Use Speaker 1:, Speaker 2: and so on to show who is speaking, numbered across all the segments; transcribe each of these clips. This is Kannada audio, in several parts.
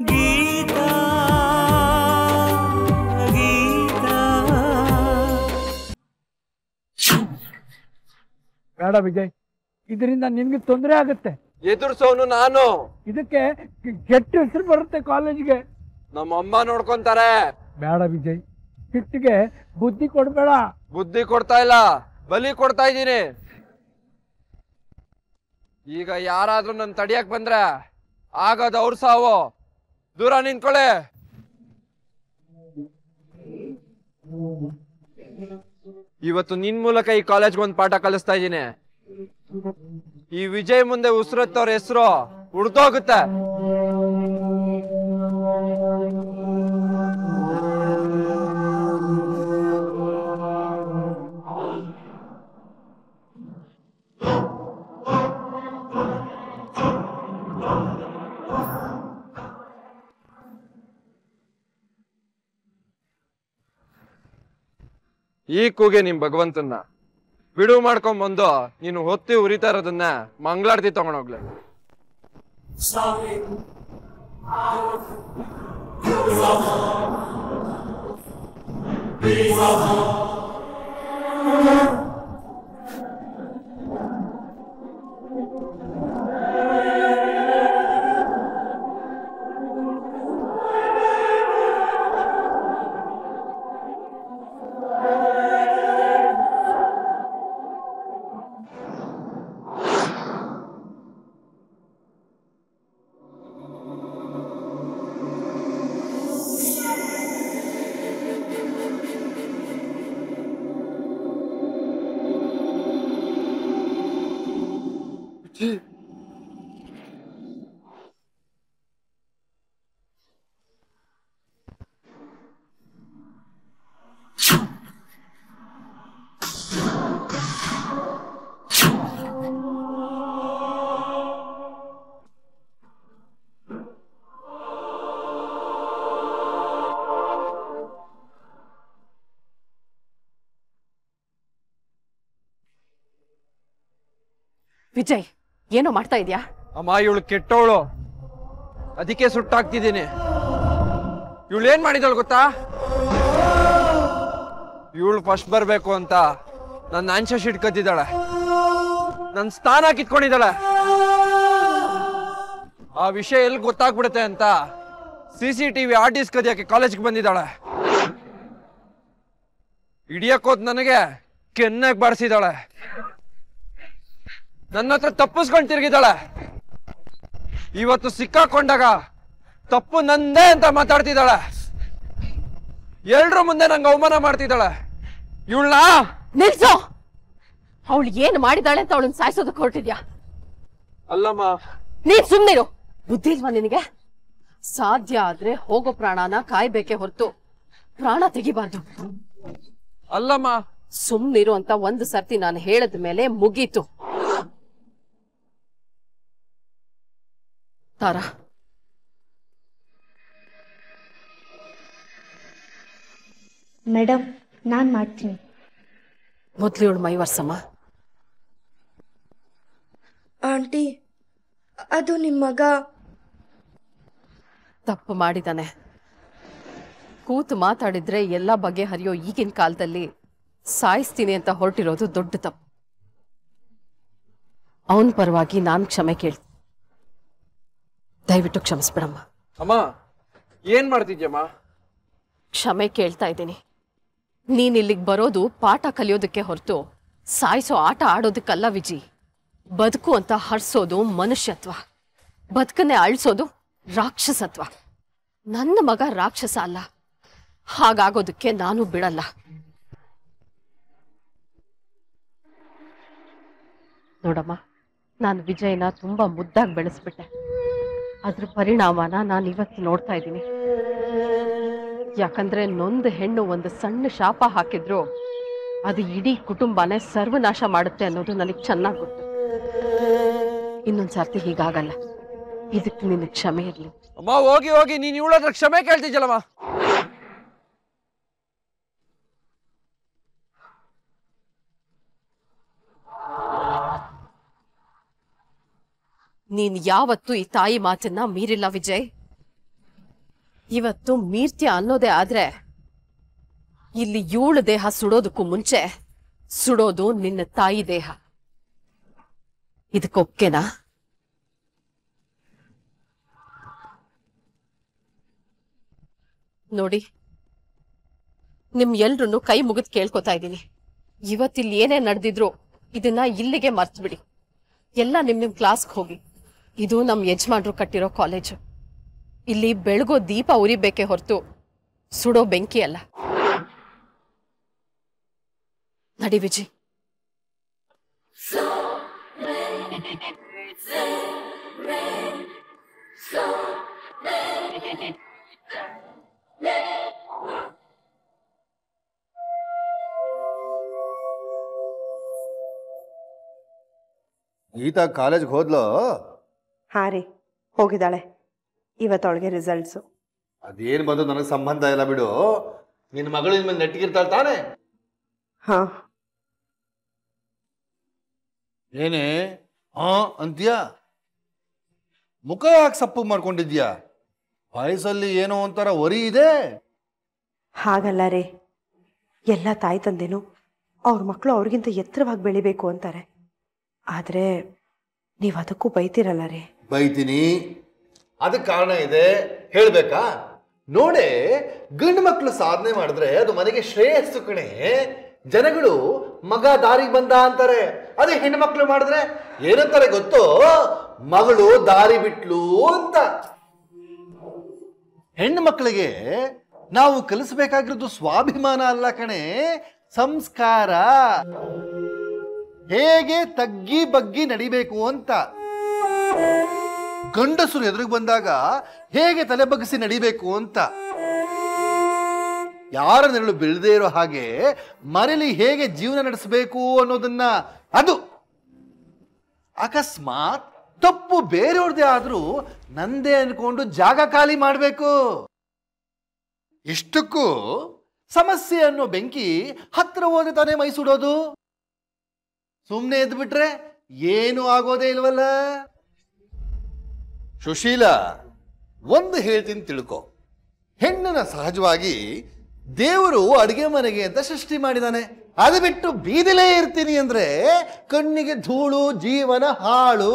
Speaker 1: ಗೀತಾ ಗೀತಾ
Speaker 2: ಬೇಡ ವಿಜಯ್, ಇದರಿಂದ ನಿನ್ಗೆ ತೊಂದರೆ ಆಗುತ್ತೆ.
Speaker 3: ಎದುರ್ಸೋನು ನಾನು.
Speaker 2: ಇದಕ್ಕೆ ಕೆಟ್ಟ ಹೆಸರು ಬರುತ್ತೆ ಕಾಲೇಜ್ಗೆ.
Speaker 3: ನಮ್ಮ ಅಮ್ಮ ನೋಡ್ಕೊಂತಾರೆ.
Speaker 2: ಬೇಡ ವಿಜಯ್, ಸಿಟ್ಟಿಗೆ ಬುದ್ಧಿ ಕೊಡ್ಬೇಡ.
Speaker 3: ಬುದ್ಧಿ ಕೊಡ್ತಾ ಇಲ್ಲ, ಬಲಿ ಕೊಡ್ತಾ ಇದ್ದೀನಿ. ಈಗ ಯಾರಾದ್ರೂ ನನ್ ತಡಿಯಕ್ ಬಂದ್ರೆ ಆಗದ ಅವ್ರ ಸಾವು. ದೂರ ನಿಂತ್ಕೊಳ್ಳಿ. ಇವತ್ತು ನಿನ್ ಮೂಲಕ ಈ ಕಾಲೇಜ್ಗೆ ಒಂದು ಪಾಠ ಕಲಿಸ್ತಾ ಇದ್ದೀನಿ. ಈ ವಿಜಯ್ ಮುಂದೆ ಉಸಿರತ್ತವ್ರ ಹೆಸರು ಉಡ್ದೋಗುತ್ತೆ. ಈ ಕೂಗೆ ನಿಮ್ ಭಗವಂತನ ಬಿಡುವು ಮಾಡ್ಕೊಂಡ್ ಬಂದು ನೀನು ಹೊತ್ತಿ ಉರಿತಾ ಇರೋದನ್ನ ಮಂಗಳಾರತಿ ತಗೊಂಡೋಗ್ಲಿ.
Speaker 4: ವಿಜಯ್, ಏನೋ ಮಾಡ್ತಾ ಇದೀಯಾ?
Speaker 3: ಅಮ್ಮ, ಇವಳು ಕೆಟ್ಟವಳು, ಅದಕ್ಕೆ ಸುಟ್ಟಾಕ್ತಿದ್ದೀನಿ. ಇವಳು ಏನ್ ಮಾಡಿದಳು ಗೊತ್ತಾ? ಇವಳು ಫಸ್ಟ್ ಬರ್ಬೇಕು ಅಂತ ನನ್ನ ಆನ್ಸರ್ ಶೀಟ್ ಕದ್ದಿದ್ದಾಳೆ, ನನ್ನ ಸ್ಥಾನ ಕಿತ್ಕೊಂಡಿದ್ದಾಳೆ. ಆ ವಿಷಯ ಎಲ್ಲಿ ಗೊತ್ತಾಗ್ಬಿಡುತ್ತೆ ಅಂತ CCTV ಆರ್ಟಿಸ್ಟ್ ಕದಿಯಕ್ಕೆ ಕಾಲೇಜ್ಗೆ ಬಂದಿದ್ದಾಳೆ. ಹಿಡಿಯಕ್ಕೋದ್ ನನಗೆ ಕೆನ್ನಾಗಿ ಬಾರಿಸಿದಾಳೆ. ನನ್ನ ಹತ್ರ ತಪ್ಪಿಸ್ಕೊಂಡು ತಿರುಗಿದ್ದಾಳೆ. ಇವತ್ತು ಸಿಕ್ಕಾಕೊಂಡಾಗ ತಪ್ಪು ನಂದೇ ಅಂತ ಮಾತಾಡ್ತಿದ್ದಾಳೆ. ಎಲ್ರ ಮುಂದೆ ನಂಗೆ ಅವಮಾನ ಮಾಡ್ತಿದ್ದಾಳೆ. ಇವಳನ್ನ
Speaker 4: ನಿಲ್ಸೋ. ಅವಳು ಏನ್ ಮಾಡಿದಾಳೆ ಅಂತ ಅವಳನ್ನ ಸಾಯಿಸೋದಕ್ಕೆ ಹೊರಟಿದ್ಯಾ?
Speaker 3: ಅಲ್ಲಮ್ಮ,
Speaker 4: ನೀನ್ ಸುಮ್ನಿರು. ಬುದ್ಧಿ ಇಲ್ವಾ ನಿನಗೆ? ಸಾಧ್ಯ ಆದ್ರೆ ಹೋಗೋ ಪ್ರಾಣನ ಕಾಯ್ಬೇಕೆ ಹೊರತು ಪ್ರಾಣ ತೆಗಿಬಾರ್ದು.
Speaker 3: ಅಲ್ಲಮ್ಮ,
Speaker 4: ಸುಮ್ನಿರು ಅಂತ ಒಂದು ಸರ್ತಿ ನಾನು ಹೇಳದ ಮೇಲೆ ಮುಗೀತು. ತಾರಾ,
Speaker 5: ಮೇಡಮ್, ನಾನ್ ಮಾಡ್ತೀನಿ.
Speaker 4: ಮೊದ್ಲು ಇವಳು ಮೈ ವರ್ಷಮ್ಮ.
Speaker 5: ಆಂಟಿ, ಅದು ನಿಮ್ಮ ಮಗ
Speaker 4: ತಪ್ಪು ಮಾಡಿದಾನೆ. ಕೂತು ಮಾತಾಡಿದ್ರೆ ಎಲ್ಲ ಬಗೆ ಹರಿಯೋ ಈಗಿನ ಕಾಲದಲ್ಲಿ ಸಾಯಿಸ್ತೀನಿ ಅಂತ ಹೊರಟಿರೋದು ದೊಡ್ಡ ತಪ್ಪು. ಅವನ ಪರವಾಗಿ ನಾನು ಕ್ಷಮೆ ಕೇಳ್ತೀನಿ. ದಯವಿಟ್ಟು ಕ್ಷಮಿಸ್ಬಿಡಮ್ಮ.
Speaker 3: ಅಮ್ಮ, ಏನ್ ಮಾಡ್ತಿದ್ಯಮ್ಮ?
Speaker 4: ಕ್ಷಮೆ ಕೇಳ್ತಾ ಇದ್ದೀನಿ. ನೀನ್ ಇಲ್ಲಿಗೆ ಬರೋದು ಪಾಠ ಕಲಿಯೋದಕ್ಕೆ ಹೊರತು ಸಾಯಿಸೋ ಆಟ ಆಡೋದಕ್ಕಲ್ಲ ವಿಜಿ. ಬದುಕು ಅಂತ ಹರ್ಸೋದು ಮನುಷ್ಯತ್ವ, ಬದುಕನ್ನೇ ಅಳಿಸೋದು ರಾಕ್ಷಸತ್ವ. ನನ್ನ ಮಗ ರಾಕ್ಷಸ ಅಲ್ಲ, ಹಾಗಾಗೋದಕ್ಕೆ ನಾನು ಬಿಡಲ್ಲ. ನೋಡಮ್ಮ, ನಾನು ವಿಜಯನ ತುಂಬಾ ಮುದ್ದಾಗಿ ಬೆಳೆಸ್ಬಿಟ್ಟೆ. ಅದ್ರ ಪರಿಣಾಮನ ನಾನು ಇವತ್ತು ನೋಡ್ತಾ ಇದ್ದೀನಿ. ಯಾಕಂದ್ರೆ ನೊಂದು ಹೆಣ್ಣು ಒಂದು ಸಣ್ಣ ಶಾಪ ಹಾಕಿದ್ರು ಅದು ಇಡೀ ಕುಟುಂಬನೇ ಸರ್ವನಾಶ ಮಾಡುತ್ತೆ ಅನ್ನೋದು ನನಗೆ ಚೆನ್ನಾಗಿ ಗೊತ್ತು. ಇನ್ನೊಂದ್ಸರ್ತಿ ಹೀಗಾಗಲ್ಲ. ಇದಕ್ಕೆ ನಿನ್ನ ಕ್ಷಮೆ ಇರ್ಲಿ.
Speaker 3: ಅಮ್ಮ, ಹೋಗಿ ಹೋಗಿ ನೀನ್ ಇವಳ ಹತ್ರ ಕ್ಷಮೆ ಕೇಳ್ತಿದ್ಯಲ್ಲಮ್ಮ.
Speaker 4: ನೀನ್ ಯಾವತ್ತೂ ಈ ತಾಯಿ ಮಾತನ್ನ ಮೀರಿಲ್ಲ ವಿಜಯ್. ಇವತ್ತು ಮೀರ್ತ್ಯ ಅನ್ನೋದೇ ಆದ್ರೆ ಇಲ್ಲಿ 7 ದೇಹ ಸುಡೋದಕ್ಕೂ ಮುಂಚೆ ಸುಡೋದು ನಿನ್ನ ತಾಯಿ ದೇಹ. ಇದಕ್ಕೊಪ್ಕೆನಾ? ನೋಡಿ, ನಿಮ್ ಎಲ್ರನ್ನು ಕೈ ಮುಗಿದ್ ಕೇಳ್ಕೊತಾ ಇದ್ದೀನಿ. ಇವತ್ತಿಲ್ಲಿ ಏನೇ ನಡೆದಿದ್ರು ಇದನ್ನ ಇಲ್ಲಿಗೆ ಮರ್ತು ಬಿಡಿ. ಎಲ್ಲ ನಿಮ್ ಕ್ಲಾಸ್ಗೆ ಹೋಗಿ. ಇದು ನಮ್ ಯಜಮಾನ್ರು ಕಟ್ಟಿರೋ ಕಾಲೇಜು. ಇಲ್ಲಿ ಬೆಳಗೋ ದೀಪ ಉರಿಬೇಕೆ ಹೊರತು ಸುಡೋ ಬೆಂಕಿ ಅಲ್ಲ. ನಡಿ ವಿಜಿ.
Speaker 6: ಗೀತಾ ಕಾಲೇಜ್ಗೆ ಹೋದ್ಲು?
Speaker 7: ಹಾಂ ರೀ, ಹೋಗಿದ್ದಾಳೆ. ಇವತ್ತೊಳಗೆ ರಿಸಲ್ಟ್ಸು.
Speaker 6: ಅದೇನು ಬಂದು ನನಗೆ ಸಂಬಂಧ ಇಲ್ಲ ಬಿಡು. ನಿನ್ನ ಮಗಳು ಇನ್ಮೇಲೆ ನೆಟ್ಟಿಗಿರ್ತಾಳೆ ತಾನೆ?
Speaker 7: ಹಾಂ.
Speaker 6: ಏನೇ ಅಂತೀಯಾ? ಮುಖ ಯಾಕೆ ಸಪ್ಪು ಮಾಡ್ಕೊಂಡಿದ್ಯಾ? ವಯಸ್ಸಲ್ಲಿ ಏನೋ ಒಂಥರ ಒರಿ ಇದೆ.
Speaker 7: ಹಾಗಲ್ಲ ರೀ, ಎಲ್ಲ ತಾಯಿ ತಂದೆನೂ ಅವ್ರ ಮಕ್ಕಳು ಅವ್ರಿಗಿಂತ ಎತ್ತರವಾಗಿ ಬೆಳಿಬೇಕು ಅಂತಾರೆ. ಆದರೆ ನೀವು ಅದಕ್ಕೂ ಬೈತೀರಲ್ಲ ರೀ.
Speaker 6: ಬೈತೀನಿ, ಅದಕ್ಕೆ ಕಾರಣ ಇದೆ, ಹೇಳ್ಬೇಕಾ? ನೋಡೆ, ಗಂಡು ಮಕ್ಕಳು ಸಾಧನೆ ಮಾಡಿದ್ರೆ ಅದು ಮನೆಗೆ ಶ್ರೇಯಸ್ಸು ಕಣೆ. ಜನಗಳು ಮಗ ದಾರಿಗೆ ಬಂದ ಅಂತಾರೆ. ಅದೇ ಹೆಣ್ಣು ಮಕ್ಕಳು ಮಾಡಿದ್ರೆ ಏನಂತಾರೆ ಗೊತ್ತೋ? ಮಗಳು ದಾರಿ ಬಿಟ್ಲು ಅಂತ. ಹೆಣ್ಣು ಮಕ್ಕಳಿಗೆ ನಾವು ಕಲಿಸಬೇಕಾಗಿರೋದು ಸ್ವಾಭಿಮಾನ ಅಲ್ಲ ಕಣೆ, ಸಂಸ್ಕಾರ. ಹೇಗೆ ತಗ್ಗಿ ಬಗ್ಗಿ ನಡಿಬೇಕು ಅಂತ. ಗಂಡಸರು ಎದುರಿಗೆ ಬಂದಾಗ ಹೇಗೆ ತಲೆ ಬಗ್ಗಿಸಿ ನಡಿಬೇಕು ಅಂತ. ಯಾರ ನೆರಳು ಬೀಳದೇ ಇರೋ ಹಾಗೆ ಮನೇಲಿ ಹೇಗೆ ಜೀವನ ನಡೆಸಬೇಕು ಅನ್ನೋದನ್ನ, ಅದು ಅಕಸ್ಮಾತ್ ತಪ್ಪು ಬೇರೆಯವ್ರದೇ ಆದ್ರೂ ನಂದೇ ಅನ್ಕೊಂಡು ಜಾಗ ಖಾಲಿ ಮಾಡಬೇಕು. ಇಷ್ಟಕ್ಕೂ ಸಮಸ್ಯೆ ಅನ್ನೋ ಬೆಂಕಿ ಹತ್ರ ಹೋದ್ರೆ ತಾನೇ ಮೈ ಸುಡೋದು. ಸುಮ್ಮನೆ ಎದ್ದು ಬಿಟ್ರೆ ಏನು ಆಗೋದೇ ಇಲ್ವಲ್ಲ. ಸುಶೀಲಾ, ಒಂದು ಹೇಳ್ತೀನಿ ತಿಳ್ಕೊ. ಹೆಣ್ಣನ್ನ ಸಹಜವಾಗಿ ದೇವರು ಅಡುಗೆ ಮನೆಗೆ ಅಂತ ಸೃಷ್ಟಿ ಮಾಡಿದಾನೆ. ಅದು ಬಿಟ್ಟು ಬೀದಿಲೇ ಇರ್ತೀನಿ ಅಂದ್ರೆ ಕಣ್ಣಿಗೆ ಧೂಳು, ಜೀವನ ಹಾಳು.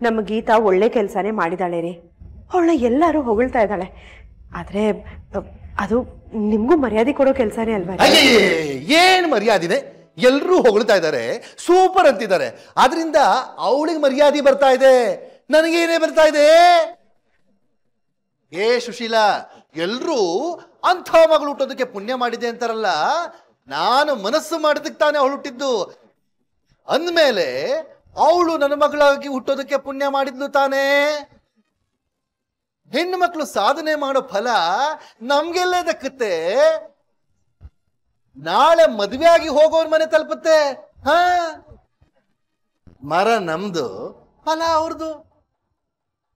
Speaker 7: ನಮ್ಮ ಗೀತಾ ಒಳ್ಳೆ ಕೆಲಸನೇ ಮಾಡಿದಾಳೆ ರೀ. ಅವಳನ್ನ ಎಲ್ಲರೂ ಹೊಗಳ್ತಾ ಇದ್ದಾಳೆ. ಆದರೆ ಅದು ನಿಮಗೂ ಮರ್ಯಾದೆ ಕೊಡೋ ಕೆಲಸನೇ ಅಲ್ವಾ?
Speaker 6: ಏನು ಮರ್ಯಾದಿದೆ? ಎಲ್ಲರೂ ಹೊಗಳ್ತಾ ಇದ್ದಾರೆ, ಸೂಪರ್ ಅಂತಿದ್ದಾರೆ. ಆದ್ರಿಂದ ಅವಳಿಗೆ ಮರ್ಯಾದೆ ಬರ್ತಾ ಇದೆ, ನನಗೇನೇ ಬರ್ತಾ ಇದೆ? ಏ ಸುಶೀಲಾ, ಎಲ್ರೂ ಅಂಥ ಮಗಳು ಹುಟ್ಟೋದಕ್ಕೆ ಪುಣ್ಯ ಮಾಡಿದೆ ಅಂತಾರಲ್ಲ. ನಾನು ಮನಸ್ಸು ಮಾಡೋದಕ್ಕೆ ತಾನೇ ಅವಳು ಹುಟ್ಟಿದ್ದು ಅಂದಮೇಲೆ ಅವಳು ನನ್ನ ಮಗಳಾಗಿ ಹುಟ್ಟೋದಕ್ಕೆ ಪುಣ್ಯ ಮಾಡಿದ್ಲು ತಾನೇ. ಹೆಣ್ಣು ಮಕ್ಕಳು ಸಾಧನೆ ಮಾಡೋ ಫಲ ನಮ್ಗೆಲ್ಲೇ ದಕ್ಕುತ್ತೆ. ನಾಳೆ ಮದುವೆ ಆಗಿ ಹೋಗೋರ್ ಮನೆ ತಲುಪುತ್ತೆ. ಹಾ, ಮರ ನಮ್ದು, ಫಲ ಅವ್ರದು.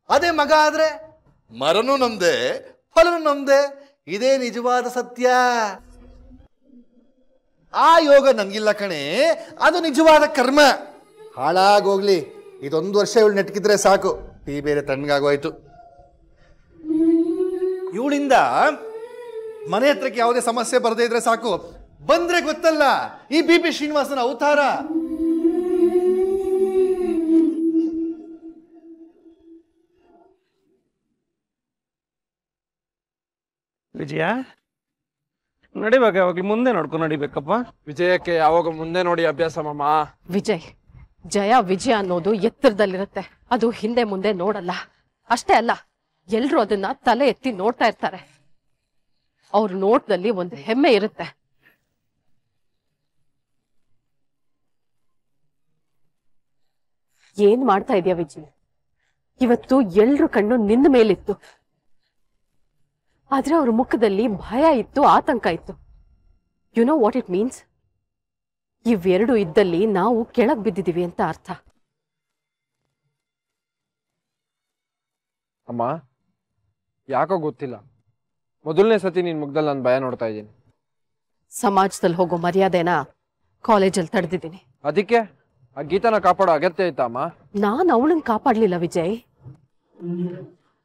Speaker 6: ಅದೇ ಮಗ ಆದ್ರೆ ಮರನೂ ನಮ್ದೆ, ಫಲನೂ ನಮ್ದೆ. ಇದೇ ನಿಜವಾದ ಸತ್ಯ. ಆ ಯೋಗ ನನ್ಗಿಲ್ಲ ಕಣೆ, ಅದು ನಿಜವಾದ ಕರ್ಮ. ಹಾಳಾಗೋಗ್ಲಿ, ಇದೊಂದು ವರ್ಷ ಇವಳು ನೆಟ್ಕಿದ್ರೆ ಸಾಕು. ಟೀ ಬೇರೆ ತಣ್ಣಗಾಗೋಯ್ತು. ಇವಳಿಂದ ಮನೆ ಹತ್ರಕ್ಕೆ ಯಾವುದೇ ಸಮಸ್ಯೆ ಬರದೇ ಇದ್ರೆ ಸಾಕು. ಬಂದ್ರೆ ಗೊತ್ತಲ್ಲ ಈ BP ಶ್ರೀನಿವಾಸನ ಅವತಾರ.
Speaker 2: ವಿಜಯ, ನಡಿಬೇಕು, ಯಾವಾಗ್ಲಿ ಮುಂದೆ ನೋಡ್ಕೊಂಡು ನಡಿಬೇಕಪ್ಪ.
Speaker 3: ವಿಜಯಕ್ಕೆ ಯಾವಾಗ ಮುಂದೆ ನೋಡಿ ಅಭ್ಯಾಸ ಮಾಮ.
Speaker 4: ವಿಜಯ್, ಜಯ ವಿಜಯ ಅನ್ನೋದು ಎತ್ತರದಲ್ಲಿರುತ್ತೆ, ಅದು ಹಿಂದೆ ಮುಂದೆ ನೋಡಲ್ಲ. ಅಷ್ಟೇ ಅಲ್ಲ, ಎಲ್ರು ಅದನ್ನ ತಲೆ ಎತ್ತಿ ನೋಡ್ತಾ ಇರ್ತಾರೆ. ಅವ್ರ ನೋಟದಲ್ಲಿ ಒಂದು ಹೆಮ್ಮೆ ಇರುತ್ತೆ. ಏನ್ ಮಾಡ್ತಾ ಇದೀಯ ವಿಜಯ್? ಇವತ್ತು ಎಲ್ರ ಕಣ್ಣು ನಿನ್ನ ಮೇಲಿತ್ತು, ಆದ್ರೆ ಅವ್ರ ಮುಖದಲ್ಲಿ ಭಯ ಇತ್ತು, ಆತಂಕ ಇತ್ತು. You know what it means? ಇವೆರಡು ಇದ್ದಲ್ಲಿ ನಾವು ಕೆಳಗ್ ಬಿದ್ದಿದೀವಿ ಅಂತ ಅರ್ಥ.
Speaker 3: ಅಮ್ಮ, ಯಾಕೋ ಗೊತ್ತಿಲ್ಲ, ಮೊದಲನೇ ಸತಿ ನಿನ್ ಮುಗ್ದಲ್ಲಿ ನಾನು ಭಯ ನೋಡ್ತಾ ಇದ್ದೀನಿ.
Speaker 4: ಸಮಾಜದಲ್ಲಿ ಹೋಗೋ ಮರ್ಯಾದೆನ ಕಾಲೇಜಲ್ಲಿ ತಡೆದಿದ್ದೀನಿ.
Speaker 3: ಅದಕ್ಕೆ ಆ ಗೀತನ ಕಾಪಾಡೋ ಅಗತ್ಯ ಐತಾ ಅಮ್ಮ?
Speaker 4: ನಾನು ಅವಳನ್ನ ಕಾಪಾಡ್ಲಿಲ್ಲ ವಿಜಯ್.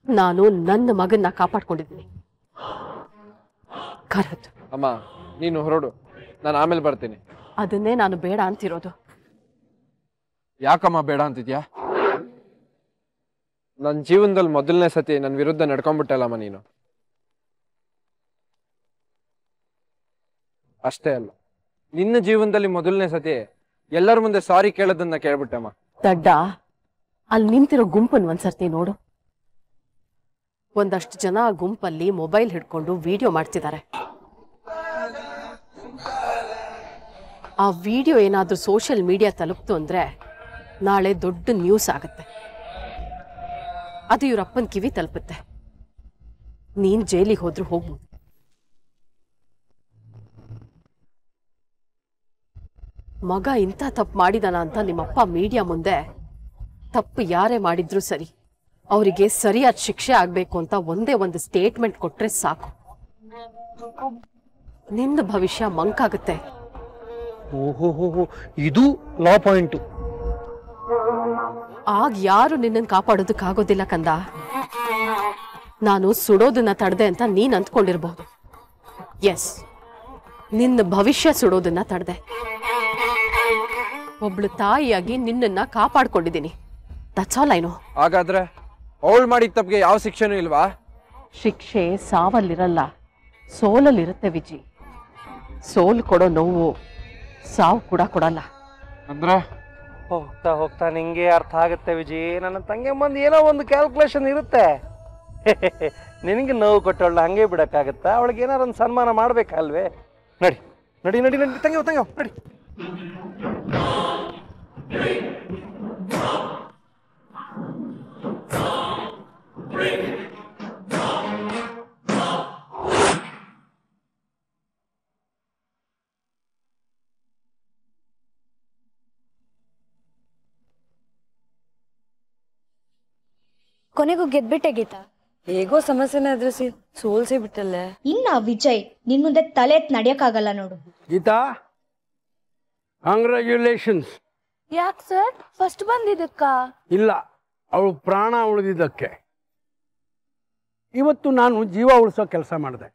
Speaker 4: ನಾನು ನನ್ನ ಮಗನ್ನ ಕಾಪಾಡ್ಕೊಂಡಿದ್ದೀನಿ. ಕರೆಕ್ಟ್.
Speaker 3: ಅಮ್ಮ ನೀನು ಹೊರಡು, ನಾನು ಆಮೇಲೆ ಬರ್ತೀನಿ.
Speaker 4: ಅದನ್ನೇ ನಾನು ಬೇಡ ಅಂತಿರೋದು.
Speaker 3: ಯಾಕಮ್ಮ ಬೇಡ ಅಂತಿದ್ಯಾ? ನನ್ನ ಜೀವನದಲ್ಲಿ ಮೊದಲನೇ ಸತಿ ನನ್ನ ವಿರುದ್ಧ ನಡ್ಕೊಂಡ್ಬಿಟ್ಟಲ್ಲಮ್ಮ ನೀನು. ಅಷ್ಟೇ ಅಲ್ಲ, ನಿನ್ನ ಜೀವನದಲ್ಲಿ ಮೊದಲನೇ ಸತಿ ಎಲ್ಲರ ಮುಂದೆ ಸಾರಿ ಕೇಳೋದನ್ನ ಕೇಳ್ಬಿಟ್ಟಮ್ಮ.
Speaker 4: ದಡ್ಡ, ಅಲ್ಲಿ ನಿಂತಿರೋ ಗುಂಪನ್ನು ಒಂದ್ಸರ್ತಿ ನೋಡು. ಒಂದಷ್ಟು ಜನ ಆ ಗುಂಪಲ್ಲಿ ಮೊಬೈಲ್ ಹಿಡ್ಕೊಂಡು ವಿಡಿಯೋ ಮಾಡ್ತಿದ್ದಾರೆ. ಆ ವಿಡಿಯೋ ಏನಾದ್ರೂ ಸೋಷಿಯಲ್ ಮೀಡಿಯಾ ತಲುಪ್ತು ಅಂದ್ರೆ ನಾಳೆ ದೊಡ್ಡ ನ್ಯೂಸ್ ಆಗುತ್ತೆ. ಅದು ಇವರಪ್ಪನ ಕಿವಿ ತಲುಪುತ್ತೆ. ನೀನ್ ಜೈಲಿಗೆ ಹೋದ್ರೂ ಹೋಗ್ಬೋದು. ಮಗ ಇಂಥ ತಪ್ಪು ಮಾಡಿದಾನ ಅಂತ ನಿಮ್ಮಪ್ಪ ಮೀಡಿಯಾ ಮುಂದೆ ತಪ್ಪು ಯಾರೇ ಮಾಡಿದ್ರು ಸರಿ, ಅವರಿಗೆ ಸರಿಯಾದ ಶಿಕ್ಷೆ ಆಗ್ಬೇಕು ಅಂತ ಒಂದೇ ಒಂದು ಸ್ಟೇಟ್ಮೆಂಟ್ ಕೊಟ್ರೆ ಸಾಕು. ನಿಂದ ಭವಿಷ್ಯ ಮಂಕಾಗುತ್ತೆ.
Speaker 2: ಓಹೋ, ಇದು ಲಾ ಪಾಯಿಂಟು.
Speaker 4: ಆಗ ಯಾರು ನಿನ್ನನ್ನು ಕಾಪಾಡೋದಕ್ಕಾಗೋದಿಲ್ಲ ಕಂದ. ನಾನು ಸುಡೋದನ್ನ ತಡೆದೆ ಅಂತ ನೀನ್ ಅಂದ್ಕೊಂಡಿರ್ಬಹುದು. ಎಸ್, ನಿನ್ನ ಭವಿಷ್ಯ ಸುಡೋದನ್ನ ತಡೆದೆ. ಒಬ್ಳು ತಾಯಿಯಾಗಿ ನಿನ್ನನ್ನ ಕಾಪಾಡ್ಕೊಂಡಿದ್ದೀನಿ. That's all I know.
Speaker 3: ಹಾಗಾದ್ರೆ ಅವಳು ಮಾಡಿದ ತಪ್ಪಿಗೆ ಯಾವ ಶಿಕ್ಷೆನೂ ಇಲ್ವಾ?
Speaker 4: ಶಿಕ್ಷೆ ಸಾವಲ್ಲಿರಲ್ಲ, ಸೋಲಲ್ಲಿರುತ್ತೆ ವಿಜಿ. ಸೋಲು ಕೊಡೋ ನೋವು ಸಾವು ಕೂಡ ಕೊಡಲ್ಲ.
Speaker 3: ಅಂದ್ರೆ
Speaker 2: ಹೋಗ್ತಾ ಹೋಗ್ತಾ ನಿಂಗೆ ಅರ್ಥ ಆಗುತ್ತೆ ವಿಜಿ. ನನ್ನ ತಂಗಿ ಮುಂದೆ ಏನೋ ಒಂದು ಕ್ಯಾಲ್ಕುಲೇಷನ್ ಇರುತ್ತೆ. ನಿನಗೆ ನೋವು ಕೊಟ್ಟವಳ ಹಂಗೆ ಬಿಡಕ್ಕಾಗತ್ತಾ? ಅವಳಿಗೆ ಏನಾರು ಒಂದು ಸನ್ಮಾನ ಮಾಡ್ಬೇಕಲ್ವೇ? ನಡಿ ನಡಿ ನಡಿ ನಡಿ ತಂಗಿ ನಡಿ.
Speaker 5: ಕೊನೆಗೂ ಗೆದ್ಬಿಟ್ಟೆ ಗೀತಾ.
Speaker 8: ಹೇಗೋ ಸಮಸ್ಯೆನ ಎದುರಿಸಿ ಸೋಲ್ಸೇ ಬಿಟ್ಟಲ್ಲೇ.
Speaker 5: ಇನ್ನ ವಿಜಯ್ ನಿನ್ ಮುಂದೆ ತಲೆ ಎತ್ ನಡಿಯಕ್ಕಾಗಲ್ಲ ನೋಡು.
Speaker 2: ಗೀತಾ, ಕಾಂಗ್ರ್ಯಾಚುಲೇಷನ್ಸ್.
Speaker 5: ಯಾಕೆ ಸರ್ ಫಸ್ಟ್ ಬಂದಿದ್ದಕ್ಕ?
Speaker 2: ಇಲ್ಲ, ಅವಳು ಪ್ರಾಣ ಉಳಿದಿದ್ದಕ್ಕೆ. ಇವತ್ತು ನಾನು ಜೀವ ಉಳಿಸೋ ಕೆಲಸ ಮಾಡಿದೆ.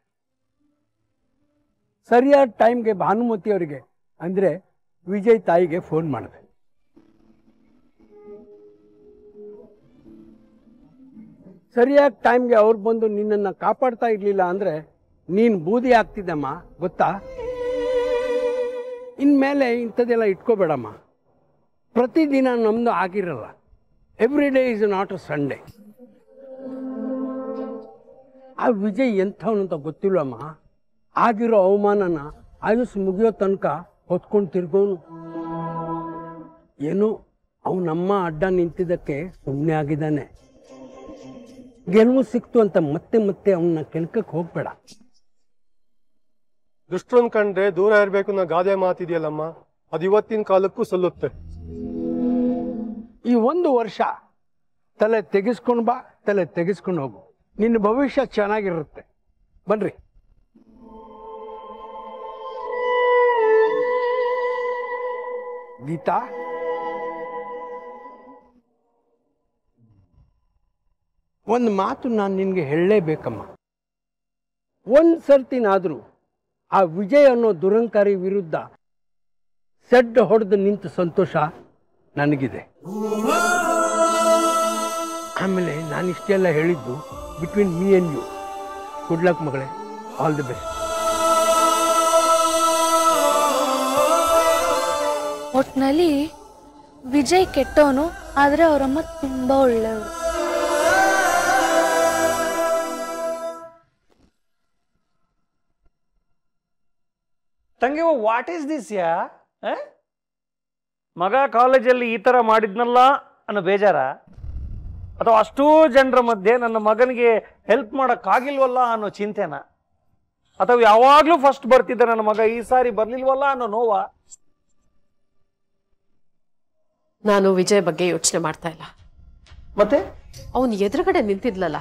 Speaker 2: ಸರಿಯಾದ ಟೈಮ್ಗೆ ಭಾನುಮತಿ ಅವರಿಗೆ ಅಂದರೆ ವಿಜಯ್ ತಾಯಿಗೆ ಫೋನ್ ಮಾಡಿದೆ. ಸರಿಯಾದ ಟೈಮ್ಗೆ ಅವ್ರು ಬಂದು ನಿನ್ನನ್ನು ಕಾಪಾಡ್ತಾ ಇರಲಿಲ್ಲ ಅಂದರೆ ನೀನು ಬೂದಿ ಆಗ್ತಿದ್ದಮ್ಮ, ಗೊತ್ತಾ? ಇನ್ಮೇಲೆ ಇಂಥದ್ದೆಲ್ಲ ಇಟ್ಕೋಬೇಡಮ್ಮ. ಪ್ರತಿದಿನ ನಮ್ಮದು ಆಗಿರಲ್ಲ. Every day is not a Sunday. ಆ ವಿಜಯ್ ಎಂಥವನಂತ ಗೊತ್ತಿಲ್ಲಮ್ಮ. ಆಗಿರೋ ಅವಮಾನನ ಆಯುಸ್ ಮುಗಿಯೋ ತನಕ ಹೊತ್ಕೊಂಡು ತಿರ್ಗೋನು. ಏನೋ ಅವನಮ್ಮ ಅಡ್ಡ ನಿಂತಿದ್ದಕ್ಕೆ ಸುಮ್ಮನೆ ಆಗಿದ್ದಾನೆ. ಗೆಲುವು ಸಿಕ್ತು ಅಂತ ಮತ್ತೆ ಮತ್ತೆ ಅವನ್ನ ಕೆಣಕಕ್ಕೆ ಹೋಗ್ಬೇಡ.
Speaker 9: ದುಷ್ಟರನ್ ಕಂಡ್ರೆ ದೂರ ಇರಬೇಕು ಅನ್ನೋ ಗಾದೆ ಮಾತಿದೆಯಲ್ಲಮ್ಮ, ಅದು ಇವತ್ತಿನ ಕಾಲಕ್ಕೂ ಸಲ್ಲುತ್ತೆ.
Speaker 2: ಈ ಒಂದು ವರ್ಷ ತಲೆ ತೆಗೆಸ್ಕೊಂಡು ಬಾ, ತಲೆ ತೆಗೆಸ್ಕೊಂಡು ಹೋಗು. ನಿನ್ನ ಭವಿಷ್ಯ ಚೆನ್ನಾಗಿರುತ್ತೆ. ಬನ್ರಿ. ಗೀತಾ, ಒಂದು ಮಾತು ನಾನು ನಿನಗೆ ಹೇಳಲೇಬೇಕಮ್ಮ. ಒಂದು ಸರ್ತಿನಾದರೂ ಆ ವಿಜಯ್ ಅನ್ನೋ ದುರಂಕಾರಿ ವಿರುದ್ಧ ಸೆಡ್ ಹೊಡೆದು ನಿಂತ ಸಂತೋಷ ನನಗಿದೆ. ಆಮೇಲೆ ನಾನು ಇಷ್ಟೆಲ್ಲ ಹೇಳಿದ್ದು between me and you. Good luck ಮಗಳೇ, ಆಲ್ ದಿ ಬೆಸ್ಟ್.
Speaker 5: ಒಟ್ನಲ್ಲಿ ವಿಜಯ್ ಕೆಟ್ಟವನು, ಆದ್ರೆ ಅವರಮ್ಮ ತುಂಬಾ ಒಳ್ಳೆಯವರು.
Speaker 2: ತಂಗಿ, ವಾಟ್ ಈಸ್ ದಿಸ್ ಯಾ? ಮಗ ಕಾಲೇಜಲ್ಲಿ ಈ ಥರ ಮಾಡಿದ್ನಲ್ಲ ಅನ್ನೋ ಬೇಜಾರ, ಅಥವಾ ಅಷ್ಟೂ ಜನರ ಮಧ್ಯೆ ನನ್ನ ಮಗನಿಗೆ ಹೆಲ್ಪ್ ಮಾಡೋಕ್ಕಾಗಿಲ್ವಲ್ಲ ಅನ್ನೋ ಚಿಂತೆನ, ಅಥವಾ ಯಾವಾಗಲೂ ಫಸ್ಟ್ ಬರ್ತಿದ್ದ ನನ್ನ ಮಗ ಈ ಸಾರಿ ಬರ್ಲಿಲ್ವಲ್ಲ ಅನ್ನೋ ನೋವಾ?
Speaker 4: ನಾನು ವಿಜಯ್ ಬಗ್ಗೆ ಯೋಚನೆ ಮಾಡ್ತಾ ಇಲ್ಲ.
Speaker 2: ಮತ್ತೆ
Speaker 4: ಅವನು ಎದುರುಗಡೆ ನಿಂತಿದ್ಲಲ್ಲ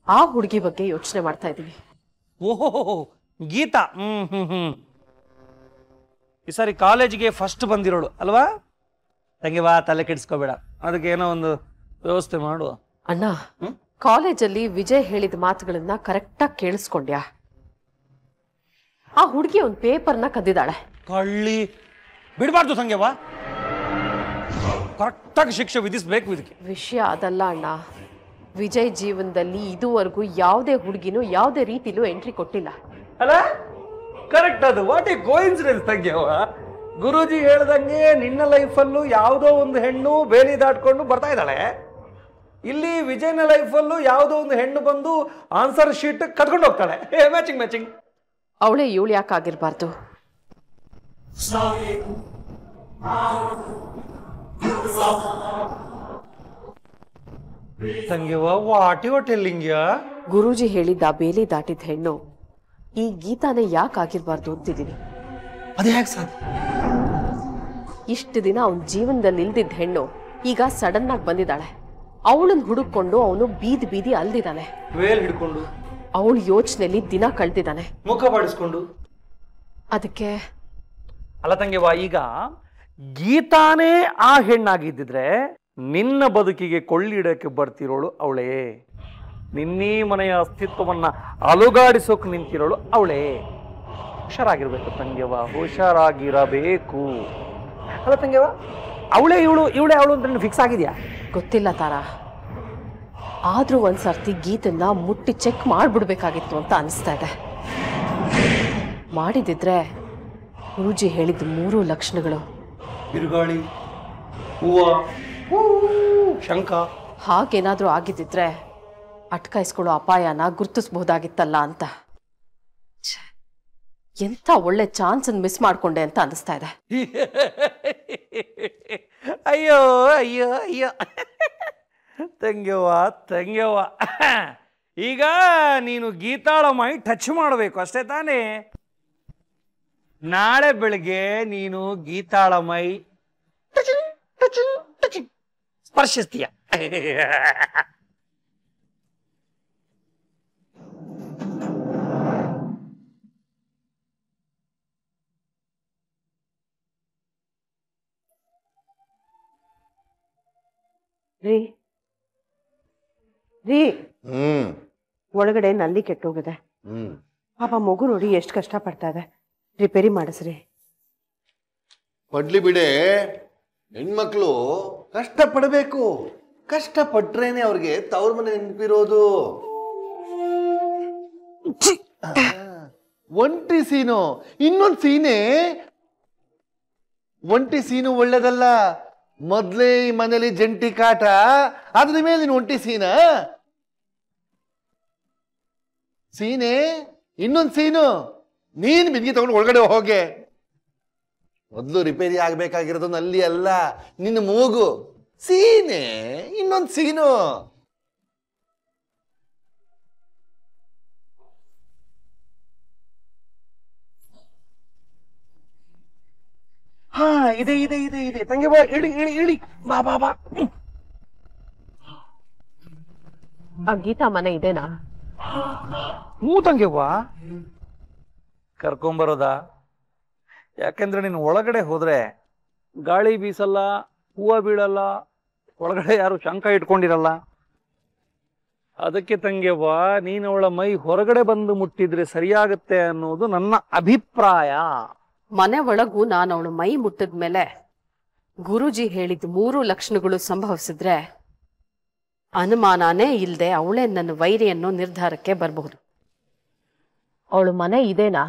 Speaker 4: ಆ ಹುಡುಗಿ ಬಗ್ಗೆ ಯೋಚನೆ ಮಾಡ್ತಾ ಇದ್ದೀನಿ.
Speaker 2: ಓಹೋ, ಗೀತಾ. ಈ ಸಾರಿ ಕಾಲೇಜಿಗೆ ಫಸ್ಟ್ ಬಂದಿರೋಳು ಅಲ್ವಾ? ತಂಗಿ ಬಾ, ತಲೆ ಕೆಡಿಸ್ಕೋಬೇಡ. ಅದಕ್ಕೆ ಏನೋ ಒಂದು ವ್ಯವಸ್ಥೆ ಮಾಡು.
Speaker 4: ಅಣ್ಣ, ಕಾಲೇಜಲ್ಲಿ ವಿಜಯ್ ಹೇಳಿದ ಮಾತುಗಳನ್ನ ಕರೆಕ್ಟಾಗಿ ಕೇಳಿಸ್ಕೊಂಡ್ಯಾ? ಆ ಹುಡುಗಿ ಒಂದು ಪೇಪರ್ನ ಕದ್ದಿದ್ದಾಳೆ.
Speaker 2: ಕಳ್ಳಿ ಬಿಡಬಾರ್ದು ಸಂಗ್ಯವ, ಕರೆಕ್ಟಾಗಿ ಶಿಕ್ಷೆ ವಿಧಿಸ್ಬೇಕು ಇದಕ್ಕೆ.
Speaker 4: ವಿಷಯ ಅದಲ್ಲ ಅಣ್ಣ. ವಿಜಯ್ ಜೀವನದಲ್ಲಿ ಇದುವರೆಗೂ ಯಾವುದೇ ಹುಡುಗಿನೂ ಯಾವುದೇ ರೀತಿಲೂ ಎಂಟ್ರಿ ಕೊಟ್ಟಿಲ್ಲ.
Speaker 2: ಅಲ್ಲ ಕರೆಕ್ಟ್ ಅದು. ವಾಟ್ ಎ ಕೋಇನ್ಸಿಡೆನ್ಸ್ ಸಂಗ್ಯವ. ಗುರೂಜಿ ಹೇಳ್ದಂಗೆ ನಿನ್ನ ಲೈಫಲ್ಲೂ ಯಾವುದೋ ಒಂದು ಹೆಣ್ಣು ಬೇಲಿ ದಾಟ್ಕೊಂಡು ಬರ್ತಾ ಇದ್ದಾಳೆ. ಇಲ್ಲಿ ವಿಜಯನ ಲೈಫಲ್ಲೂ ಯಾವುದೋ ಒಂದು ಹೆಣ್ಣು ಬಂದು ಆನ್ಸರ್ ಶೀಟ್ ಕದ್ಕೊಂಡು ಹೋಗ್ತಾಳೆ. Matching matching.
Speaker 4: ಅವಳೇ ಇವಳು ಯಾಕಾಗಿರ್ಬಾರ್ದು?
Speaker 2: ಸಂಗ್ಯವ ವಾಟಿ ಹೋಟೆಲ್ಲಿಂಗ್ಯ.
Speaker 4: ಗುರೂಜಿ ಹೇಳಿದ್ದ ಬೇಲಿ ದಾಟಿದ ಹೆಣ್ಣು ಈ ಗೀತಾನೇ ಯಾಕಾಗಿರ್ಬಾರ್ದು ಅಂತಿದ್ದೀನಿ.
Speaker 2: ಅದೇ ಯಾಕೆ ಸಾಧ್ಯ?
Speaker 4: ಇಷ್ಟು ದಿನ ಅವನ ಜೀವನದಲ್ಲಿ ಇಲ್ದಿದ್ದ ಹೆಣ್ಣು ಈಗ ಸಡನ್ ಆಗಿ ಬಂದಿದ್ದಾಳೆ. ಅವಳನ್ನ ಹುಡುಕೊಂಡು ಅವನು ಬೀದಿ ಬೀದಿ ಅಲ್ದಿದ್ದಾನೆ.
Speaker 2: ವೇಲ್ ಹಿಡ್ಕೊಂಡು
Speaker 4: ಅವಳ ಯೋಚನೆಯಲ್ಲಿ ದಿನ ಕಳ್ದಿದ್ದಾನೆ,
Speaker 2: ಮುಖ ಬಾಡಿಸ್ಕೊಂಡು.
Speaker 4: ಅದಕ್ಕೆ
Speaker 2: ಅಲ್ಲ ತಂಗ್ಯವ, ಈಗ ಗೀತಾನೇ ಆ ಹೆಣ್ಣಾಗಿದ್ದಿದ್ರೆ ನಿನ್ನ ಬದುಕಿಗೆ ಕೊಳ್ಳಿಡಕ್ಕೆ ಬರ್ತಿರೋಳು ಅವಳೇ. ನಿನ್ನೀ ಮನೆಯ ಅಸ್ತಿತ್ವವನ್ನ ಅಲುಗಾಡಿಸೋಕೆ ನಿಂತಿರೋಳು ಅವಳೇ. ಹುಷಾರಾಗಿರ್ಬೇಕು ತಂಗ್ಯವ, ಹುಷಾರಾಗಿರಬೇಕು. ಅಲ್ಲ ತಂಗ್ಯವ, ಅವಳೇ ಇವಳೇ ಅವಳು ಅಂತ ಫಿಕ್ಸ್ ಆಗಿದ್ಯಾ?
Speaker 4: ಗೊತ್ತಿಲ್ಲ ತಾರಾ. ಆದ್ರೂ ಒಂದ್ಸರ್ತಿ ಗೀತನ್ನ ಮುಟ್ಟಿ ಚೆಕ್ ಮಾಡ್ಬಿಡ್ಬೇಕಾಗಿತ್ತು ಅಂತ ಅನಿಸ್ತಾ ಇದೆ. ಮಾಡಿದಿದ್ರೆ ಗುರೂಜಿ ಹೇಳಿದ 3 ಲಕ್ಷಣಗಳು,
Speaker 2: ಬಿರುಗಾಳಿ, ಹೂವ, ಶಂಕ,
Speaker 4: ಹಾಗೇನಾದ್ರೂ ಆಗಿದ್ದಿದ್ರೆ ಅಟ್ಕಾಯಿಸ್ಕೊಳ್ಳೋ ಅಪಾಯನ ಗುರ್ತಿಸ್ಬಹುದಾಗಿತ್ತಲ್ಲ ಅಂತ. ಎಂಥ ಒಳ್ಳೆ ಚಾನ್ಸ್ ಮಿಸ್ ಮಾಡ್ಕೊಂಡೆ ಅಂತ ಅನಿಸ್ತಾ ಇದೆ.
Speaker 2: ಅಯ್ಯೋ ಅಯ್ಯೋ ಅಯ್ಯೋ ತಂಗ್ಯವ್ವ, ಈಗ ನೀನು ಗೀತಾಳಮ್ಮಾಯಿ ಟಚ್ ಮಾಡಬೇಕು ಅಷ್ಟೇ ತಾನೇ. ನಾಳೆ ಬೆಳಿಗ್ಗೆ ನೀನು ಗೀತಾಳಮ್ಮಾಯಿ ಸ್ಪರ್ಶಿಸ್ತೀಯ.
Speaker 7: ರೀ ಒಳಗಡೆ ನಲ್ಲಿ ಕೆಟ್ಟೋಗಿದೆ. ಪಾಪ ಮಗು ನೋಡಿ ಎಷ್ಟು ಕಷ್ಟ ಪಡ್ತಾ ಇದೆ. ರಿಪೇರಿ ಮಾಡಿಸ್ರಿ.
Speaker 6: ಪಡ್ಲಿ ಬಿಡೆ, ಹೆಣ್ಮಕ್ಳು ಕಷ್ಟ ಪಡಬೇಕು. ಕಷ್ಟ ಪಟ್ರೇನೆ ಅವ್ರಿಗೆ ತವ್ರ ಮನೆ ನೆನಪಿರೋದು. ಒಂಟಿ ಸೀನು, ಇನ್ನೊಂದು ಸೀನೆ. ಒಂಟಿ ಸೀನು ಒಳ್ಳೇದಲ್ಲ. ಮೊದ್ಲೇ ಈ ಮನೇಲಿ ಜಂಟಿ ಕಾಟ, ಅದ್ರ ಮೇಲೆ ನೀನು ಒಂಟಿ ಸೀನೆ. ಇನ್ನೊಂದು ಸೀನು, ನೀನ್ ಬಿಂದಿಗೆ ತಗೊಂಡು ಒಳಗಡೆ ಹೋಗೆ. ಮೊದ್ಲು ರಿಪೇರಿ ಆಗ್ಬೇಕಾಗಿರೋದು ನಲ್ಲಿ ಅಲ್ಲ, ನಿನ್ನ ಮೂಗು. ಸೀನೆ, ಇನ್ನೊಂದು ಸೀನು.
Speaker 2: ಹಾ, ಇದೆ ಇದೆ ಇದೆ ಇದೆ ತಂಗಿ, ಬಾ, ಇಳಿ ಇಳಿ ಇಳಿ, ಬಾ ಬಾ ಬಾ.
Speaker 4: ಆ ಗೀತಾ ಮನೆ ಇದೆನಾ?
Speaker 2: ಹ್ಞೂ ತಂಗಿವ್ವ, ಕರ್ಕೊಂಬರೋದಾ? ಯಾಕೆಂದ್ರೆ ನೀನು ಒಳಗಡೆ ಹೋದ್ರೆ ಗಾಳಿ ಬೀಸಲ್ಲ, ಹೂವು ಬೀಳಲ್ಲ, ಒಳಗಡೆ ಯಾರು ಶಂಕ ಇಟ್ಕೊಂಡಿರಲ್ಲ. ಅದಕ್ಕೆ ತಂಗಿವ್ವ, ನೀನು ಅವಳ ಮೈ ಹೊರಗಡೆ ಬಂದು ಮುಟ್ಟಿದ್ರೆ ಸರಿಯಾಗತ್ತೆ ಅನ್ನೋದು ನನ್ನ ಅಭಿಪ್ರಾಯ.
Speaker 4: ಮನೆ ಒಳಗೂ ನಾನು ಅವಳು ಮೈ ಮುಟ್ಟಿದ್ಮೇಲೆ ಗುರೂಜಿ ಹೇಳಿದ 3 ಲಕ್ಷಣಗಳು ಸಂಭವಿಸಿದ್ರೆ ಅನುಮಾನನೇ ಇಲ್ಲದೆ ಅವಳೇ ನನ್ನ ವೈರಿ ಅನ್ನೋ ನಿರ್ಧಾರಕ್ಕೆ ಬರಬಹುದು. ಅವಳು ಮನೆ ಇದೇನಾ,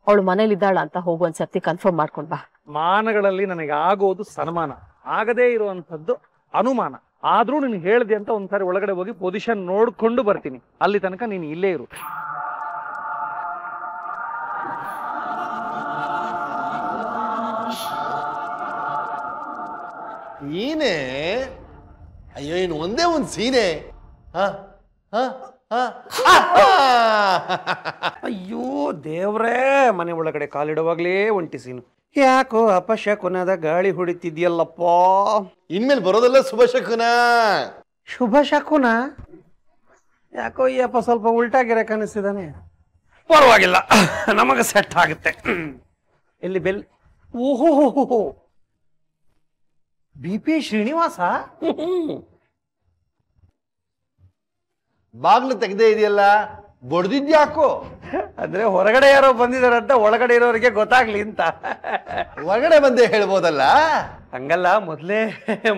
Speaker 4: ಅವಳು ಮನೇಲಿದ್ದಾಳ ಅಂತ ಹೋಗು ಒಂದ್ಸರ್ತಿ ಕನ್ಫರ್ಮ್ ಮಾಡ್ಕೊಂಡ್ ಬಾ.
Speaker 2: ಮಾನಗಳಲ್ಲಿ ನನಗೆ ಆಗೋದು ಸನ್ಮಾನ, ಆಗದೇ ಇರುವಂಥದ್ದು ಅನುಮಾನ. ಆದ್ರೂ ನೀನು ಹೇಳ್ದೆ ಅಂತ ಒಂದ್ಸಾರಿ ಒಳಗಡೆ ಹೋಗಿ ಪೊಸಿಷನ್ ನೋಡ್ಕೊಂಡು ಬರ್ತೀನಿ. ಅಲ್ಲಿ ತನಕ ನೀನು ಇಲ್ಲೇ ಇರು.
Speaker 6: ನೀನೇ? ಅಯ್ಯೋ, ಇನ್ನು ಒಂದೇ ಒಂದು ಸೀನೆ.
Speaker 2: ಅಯ್ಯೋ ದೇವ್ರೇ, ಮನೆ ಒಳಗಡೆ ಕಾಲಿಡುವಾಗ್ಲೇ ಒಂಟಿ ಸೀನು. ಯಾಕೋ ಅಪಶಕುನದ ಗಾಳಿ ಹೊಡಿತಿದ್ಯಲ್ಲಪ್ಪ.
Speaker 6: ಇನ್ಮೇಲೆ ಬರೋದಲ್ಲ ಶುಭ ಶಕುನ.
Speaker 2: ಶುಭ ಶಕುನ? ಯಾಕೋ ಈ ಅಪ್ಪ ಸ್ವಲ್ಪ ಉಲ್ಟಾಗಿರ ಕಾಣಿಸ್ತಿದ್ದಾನೆ. ಪರವಾಗಿಲ್ಲ, ನಮಗೆ ಸೆಟ್ ಆಗುತ್ತೆ. ಎಲ್ಲಿ ಬೆಲ್? ಓಹೋ, ಬಿ ಪಿ ಶ್ರೀನಿವಾಸ.
Speaker 6: ಬಾಗ್ಲು ತೆಗ್ದೇ ಇದೆಯಲ್ಲ, ಬಡ್ದಿದ್ಯಾಕೋ?
Speaker 2: ಅಂದ್ರೆ ಹೊರಗಡೆ ಯಾರೋ ಬಂದಿದಾರಂತ ಒಳಗಡೆ ಇರೋರಿಗೆ ಗೊತ್ತಾಗ್ಲಿ ಅಂತ.
Speaker 6: ಹೊರಗಡೆ ಬಂದೇ ಹೇಳ್ಬೋದಲ್ಲ.
Speaker 2: ಹಂಗಲ್ಲ, ಮೊದ್ಲೇ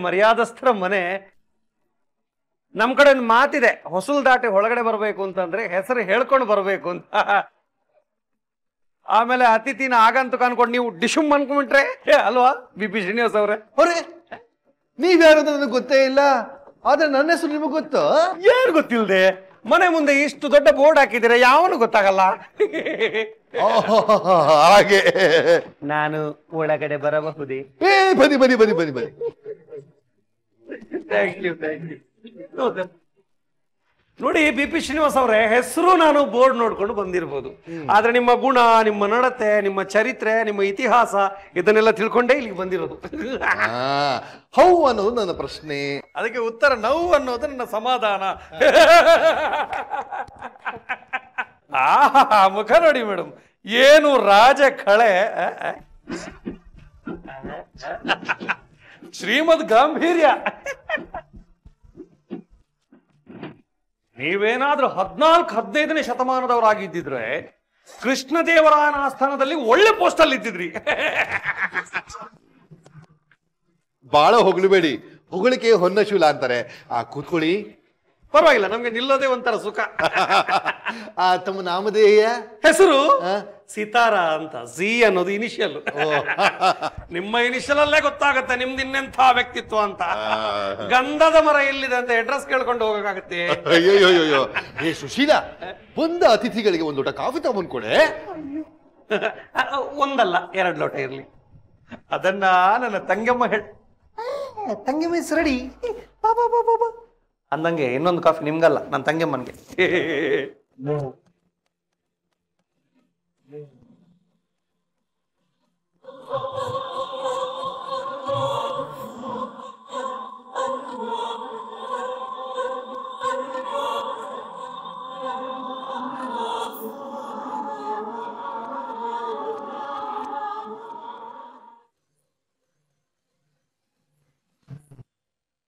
Speaker 2: ಮರ್ಯಾದಸ್ಥರ ಮನೆ. ನಮ್ ಕಡೆ ಒಂದು ಮಾತಿದೆ, ಹೊಸಲು ದಾಟಿ ಒಳಗಡೆ ಬರ್ಬೇಕು ಅಂತಂದ್ರೆ ಹೆಸರು ಹೇಳ್ಕೊಂಡು ಬರ್ಬೇಕು ಅಂತ. ಆಮೇಲೆ ಅತಿಥಿನ ಆಗಂತೂ ಅನ್ಕೊಂಡು ನೀವು ಡಿಶುಮ್ ಅನ್ಕೊಂಡ್ಬಿಟ್ರೆ ಅಲ್ವಾ ಬಿ.ಪಿ. ಶ್ರೀನಿವಾಸ್ ಅವ್ರೆ?
Speaker 6: ಹೊರೆ ನೀವ್ಯಾರು ನನಗೆ ಗೊತ್ತೇ ಇಲ್ಲ, ಆದ್ರೆ ನನ್ನ ಹೆಸರು ನಿಮಗೆ ಗೊತ್ತು?
Speaker 2: ಯಾರು ಗೊತ್ತಿಲ್ದೆ ಮನೆ ಮುಂದೆ ಇಷ್ಟು ದೊಡ್ಡ ಬೋರ್ಡ್ ಹಾಕಿದ್ದೀರಾ, ಯಾವನು ಗೊತ್ತಾಗಲ್ಲ.
Speaker 6: ಹಾಗೆ
Speaker 2: ನಾನು ಒಳಗಡೆ ಬರಬಹುದೇ?
Speaker 6: ಬನ್ನಿ ಬನ್ನಿ ಬನ್ನಿ ಬನ್ನಿ ಬನ್ನಿ.
Speaker 2: Thank you thank you. ನೋಡಿ ಬಿ.ಪಿ. ಶ್ರೀನಿವಾಸ್ ಅವರೇ, ಹೆಸರು ನಾನು ಬೋರ್ಡ್ ನೋಡ್ಕೊಂಡು ಬಂದಿರ್ಬೋದು, ಆದ್ರೆ ನಿಮ್ಮ ಗುಣ, ನಿಮ್ಮ ನಡತೆ, ನಿಮ್ಮ ಚರಿತ್ರೆ, ನಿಮ್ಮ ಇತಿಹಾಸ ಇದನ್ನೆಲ್ಲ ತಿಳ್ಕೊಂಡೇ ಇಲ್ಲಿಗೆ ಬಂದಿರೋದು.
Speaker 6: ಹೌ ಅನ್ನೋದು ನನ್ನ ಪ್ರಶ್ನೆ,
Speaker 2: ಅದಕ್ಕೆ ಉತ್ತರ ನೋವು ಅನ್ನೋದು ನನ್ನ ಸಮಾಧಾನ. ಆ ಮುಖ ನೋಡಿ ಮೇಡಮ್, ಏನು ರಾಜ ಕಳೆ, ಶ್ರೀಮದ್ ಗಾಂಭೀರ್ಯ. ನೀವೇನಾದ್ರೂ 14-15ನೇ ಶತಮಾನದವರಾಗಿದ್ದಿದ್ರೆ ಕೃಷ್ಣದೇವರಾಯನ ಆಸ್ಥಾನದಲ್ಲಿ ಒಳ್ಳೆ ಪೋಸ್ಟ್ ಅಲ್ಲಿ ಇದ್ದಿದ್ರಿ.
Speaker 6: ಬಾಳ ಹೊಗಳಬೇಡಿ, ಹೊಗಳಿಕೆ ಹೊನ್ನಶೂಲ ಅಂತಾರೆ. ಕೂತ್ಕೊಳ್ಳಿ.
Speaker 2: ಪರವಾಗಿಲ್ಲ, ನಮ್ಗೆ ನಿಲ್ಲೋದೇ ಒಂಥರ ಸುಖ.
Speaker 6: ತಮ್ಮ ನಾಮಧೇಯ
Speaker 2: ಹೆಸರು ಸಿತಾರ ಅಂತ. ಸಿ ಅನ್ನೋದು ಇನಿಷಿಯಲ್. ನಿಮ್ಮ ಇನಿಷಿಯಲ್ ಅಲ್ಲೇ ಗೊತ್ತಾಗತ್ತೆ ನಿಮ್ದು ಇನ್ನೆಂಥ ವ್ಯಕ್ತಿತ್ವ ಅಂತ. ಗಂಧದ ಮರ ಎಲ್ಲಿದೆ ಅಂತ ಅಡ್ರೆಸ್ ಕೇಳ್ಕೊಂಡು ಹೋಗಕ್ಕಾಗತ್ತೆ?
Speaker 6: ಅಯ್ಯೋಯ್ಯೋ, ಏ ಸುಶೀಲಾ, ಬಂದ ಅತಿಥಿಗಳಿಗೆ ಒಂದು ಲೋಟ ಕಾಫಿ ತಗೊಂಡ್ಕೊಡೆ.
Speaker 2: ಒಂದಲ್ಲ 2 ಲೋಟ ಇರ್ಲಿ. ಅದನ್ನ ನನ್ನ ತಂಗಮ್ಮ ತಂಗಮ್ಮ ಇಸ್ ರೆಡಿ ಅಂದಂಗೆ ಇನ್ನೊಂದು ಕಾಫಿ ನಿಮ್ಗಲ್ಲ, ನನ್ನ ತಂಗಮ್ಮನ್ಗೆ.